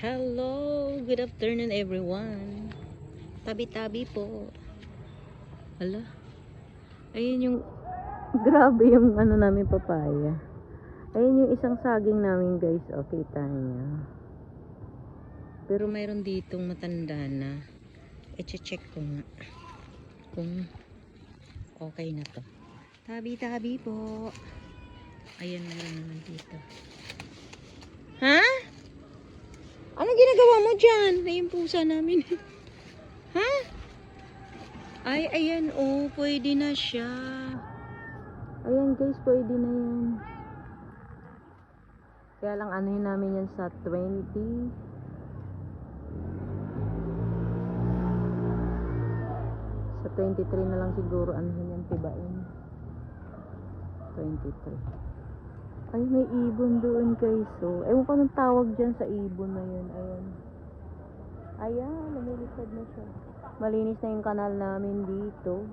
Hello, good afternoon everyone. Tabi-tabi po. Hala. Ayun yung grabe yung ano namin papaya. Ayun yung isang saging namin guys. O, kita niyo. Pero mayroon ditong matanda na. I-check ko nga kung okay na to. Tabi-tabi po. Ayan, mayroon naman dito. Ha? Ano ginagawa mo dyan? Na yung pusa namin. Ha? Ay, ayan, oh, pwede na siya. Ayan guys, pwede na yan. Kaya lang anuhin namin yan sa 20. Sa 23 na lang siguro anuhin yan, tibain. 23. Ay, may ibon doon guys. So, ewan ko anong tawag dyan sa ibon na yun. Ayan. Ayan, lumilipad na siya. Malinis na yung kanal namin dito.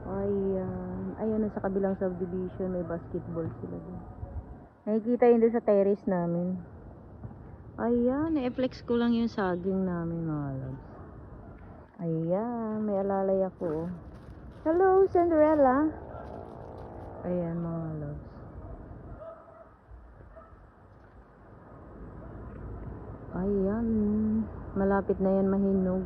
Ayan. Ayan, sa kabilang subdivision, may basketball sila doon. Nakikita yun doon sa terrace namin. Ayan, i-flex ko lang yung saging namin mga loves. Ayan, may alalay ako. Hello, Cinderella. Ayan mga loves. Ayan, malapit na yan mahinog.